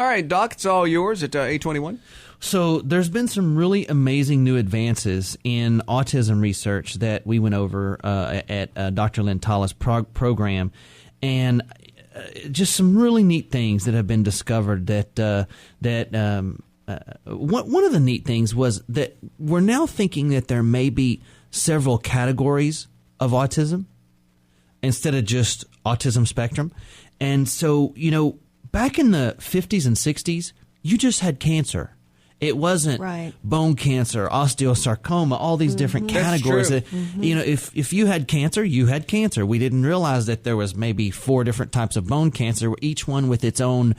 All right, Doc, it's all yours at 8:21. So there's been some really amazing new advances in autism research that we went over at Dr. Lynn Tall's program, and just some really neat things that have been discovered. One of the neat things was that we're now thinking that there may be several categories of autism instead of just autism spectrum. And so, back in the 50s and 60s, you just had cancer. It wasn't bone cancer, osteosarcoma, all these different categories. That's true. If you had cancer, you had cancer. We didn't realize that there was maybe 4 different types of bone cancer, each one with its own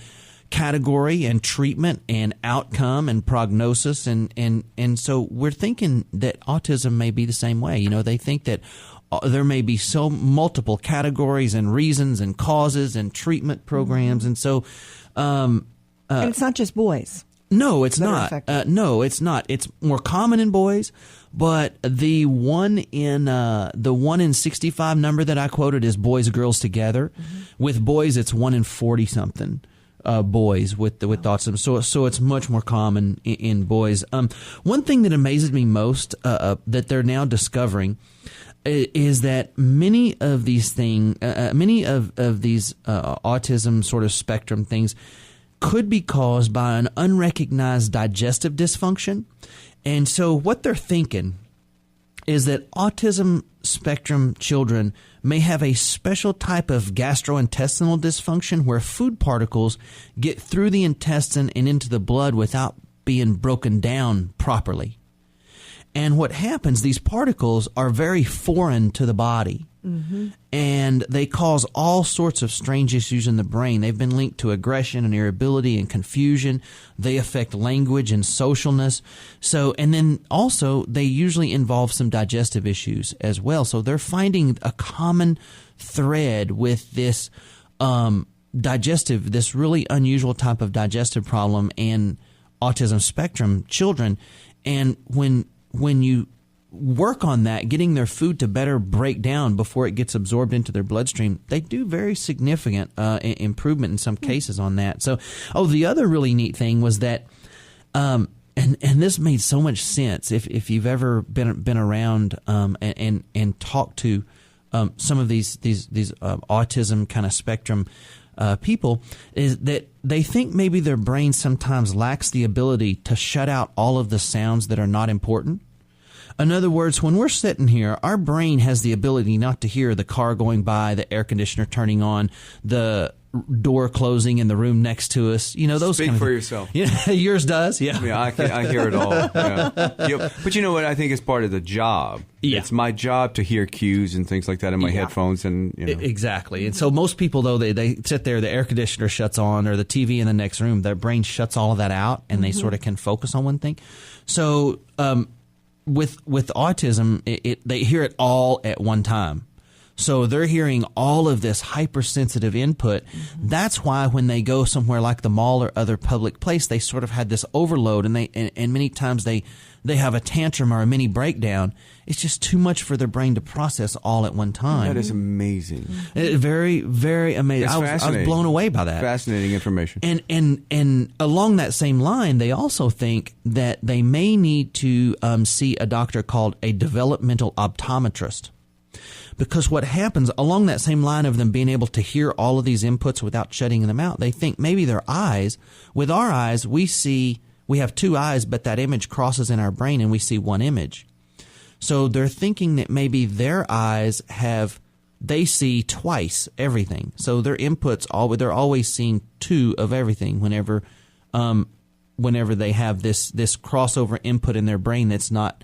category and treatment and outcome and prognosis. And so we're thinking that autism may be the same way. They think that there may be so multiple categories and reasons and causes and treatment programs. And so... and it's not just boys. No, it's not. No, it's not. It's more common in boys, but the 1 in 65 number that I quoted is boys, girls together. With boys, it's 1 in 40 something boys with autism. So it's much more common in boys. One thing that amazes me most that they're now discovering is that many of these autism sort of spectrum things could be caused by an unrecognized digestive dysfunction. And so what they're thinking is that autism spectrum children may have a special type of gastrointestinal dysfunction where food particles get through the intestine and into the blood without being broken down properly. And what happens, these particles are very foreign to the body. And they cause all sorts of strange issues in the brain. They've been linked to aggression and irritability and confusion. They affect language and socialness. And then also they usually involve some digestive issues as well. So they're finding a common thread with this this really unusual type of digestive problem and autism spectrum children. And when you work on that, getting their food to better break down before it gets absorbed into their bloodstream, they do very significant improvement in some cases on that. So, the other really neat thing was that, and this made so much sense if you've ever been around and talked to some of these autism kind of spectrum people, is that they think maybe their brain sometimes lacks the ability to shut out all of the sounds that are not important. In other words, when we're sitting here, our brain has the ability not to hear the car going by, the air conditioner turning on, the door closing in the room next to us. Those Speak kind of for yourself. Yeah, yours does. Yeah, I hear it all. Yeah. But you know what? I think it's part of the job. Yeah. It's my job to hear cues and things like that in my headphones, and exactly. And so most people, though, they sit there, the air conditioner shuts on, or the TV in the next room, their brain shuts all of that out, and they sort of can focus on one thing. So with autism, they hear it all at one time. So they're hearing all of this hypersensitive input. That's why when they go somewhere like the mall or other public place, they sort of had this overload, and and many times they have a tantrum or a mini breakdown. It's just too much for their brain to process all at one time. That is amazing. Very, very amazing. I was blown away by that. Fascinating information. And along that same line, they also think that they may need to see a doctor called a developmental optometrist. Because what happens along that same line of them being able to hear all of these inputs without shutting them out, they think maybe their eyes, with our eyes, we have 2 eyes, but that image crosses in our brain and we see one image. So they're thinking that maybe their eyes they see twice everything. So their inputs, they're always seeing 2 of everything whenever they have this crossover input in their brain that's not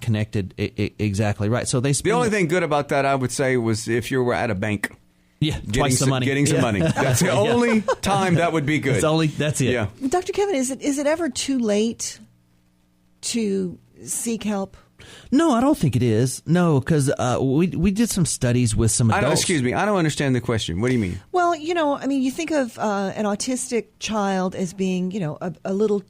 connected exactly right. So the only thing good about that, I would say, was if you were at a bank. Yeah, twice the money. Getting some money. That's the only time that would be good. That's it. Yeah. Dr. Kevin, is it ever too late to seek help? No, I don't think it is. No, because we did some studies with some adults. Excuse me, I don't understand the question. What do you mean? Well, you think of an autistic child as being, a little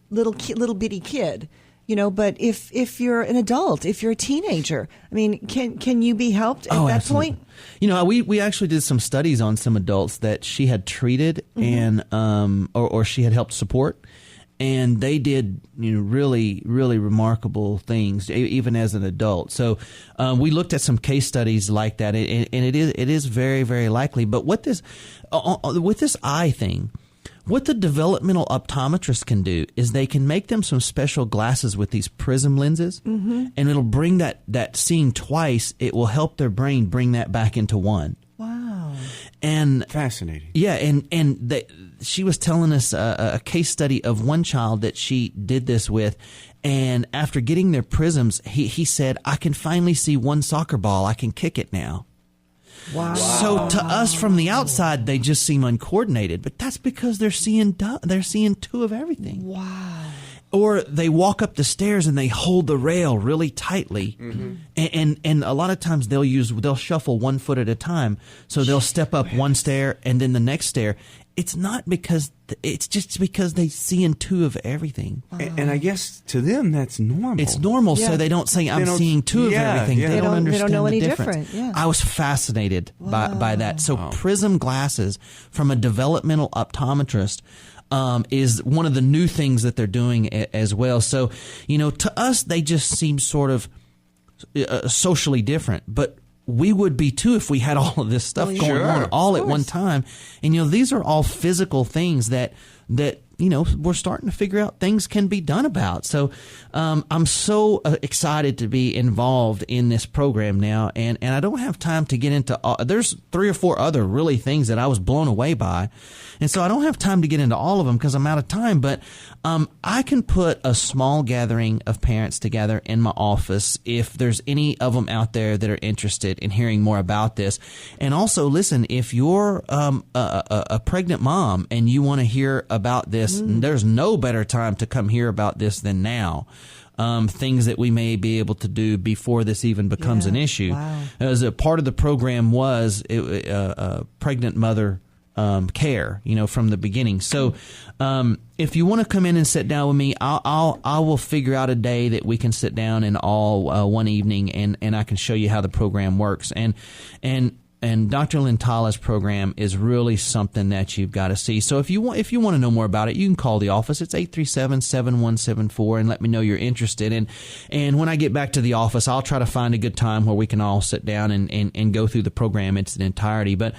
bitty kid. But if you're an adult, if you're a teenager, I mean, can you be helped at that absolutely. point? We actually did some studies on some adults that she had treated and or she had helped support, and they did really, really remarkable things even as an adult. So we looked at some case studies like that, and it is very, very likely. But with this eye thing, what the developmental optometrist can do is they can make them some special glasses with these prism lenses, and it'll bring that seeing twice. It will help their brain bring that back into one. Wow. And fascinating. Yeah, and she was telling us a case study of one child that she did this with, and after getting their prisms, he said, "I can finally see one soccer ball. I can kick it now." Wow. So to us from the outside, they just seem uncoordinated, but that's because they're seeing two of everything. Wow. Or they walk up the stairs and they hold the rail really tightly, and a lot of times they'll shuffle 1 foot at a time. So they'll step up one stair and then the next stair. It's not because it's just because they see in two of everything. And I guess to them that's normal. It's normal, so they don't say I'm seeing two of everything. Yeah. They don't understand they don't know the any difference. different. Yeah. I was fascinated by that. So prism glasses from a developmental optometrist is one of the new things that they're doing as well. So, to us, they just seem sort of socially different, but we would be too if we had all of this stuff going on all at one time. And, these are all physical things that we're starting to figure out things can be done about. So I'm so excited to be involved in this program now. And I don't have time to get into there's 3 or 4 other really things that I was blown away by. And so I don't have time to get into all of them because I'm out of time. But I can put a small gathering of parents together in my office if there's any of them out there that are interested in hearing more about this. And also, listen, if you're a pregnant mom and you want to hear about this, there's no better time to come hear about this than now. Things that we may be able to do before this even becomes an issue. Wow. As a part of the program was pregnant mother care, from the beginning. So if you want to come in and sit down with me, I will figure out a day that we can sit down and all one evening, and I can show you how the program works. And Dr. Lintala's program is really something that you've got to see. So if you want to know more about it, you can call the office. It's 837-7174 and let me know you're interested. And when I get back to the office, I'll try to find a good time where we can all sit down and go through the program in its entirety. But,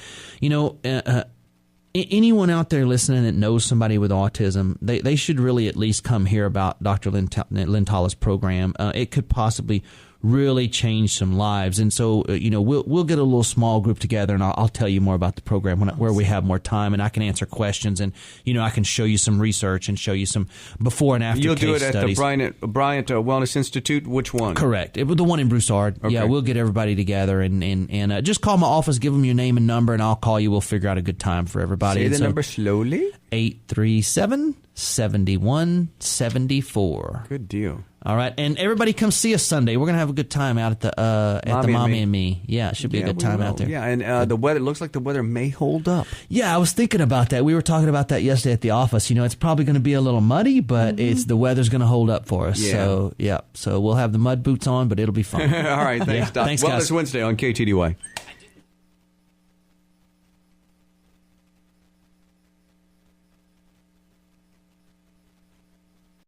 anyone out there listening that knows somebody with autism, they should really at least come hear about Dr. Lintala's program. It could possibly really change some lives. And so, we'll get a little small group together, and I'll tell you more about the program where we have more time, and I can answer questions, and, I can show you some research and show you some before and after You'll case do it at studies. the Bryant Wellness Institute? Which one? Correct. It was the one in Broussard. Okay. Yeah, we'll get everybody together, and just call my office, give them your name and number, and I'll call you. We'll figure out a good time for everybody. Say the number slowly. 837-7174. Good deal. All right, and everybody come see us Sunday. We're gonna have a good time out at the Mommy and Me. Yeah, it should be a good time out there. Yeah, and the weather looks like the weather may hold up. Yeah, I was thinking about that. We were talking about that yesterday at the office. It's probably going to be a little muddy, but the weather's going to hold up for us. Yeah. So we'll have the mud boots on, but it'll be fun. All right, thanks, Doc. Thanks, guys. Wellness Wednesday on KTDY.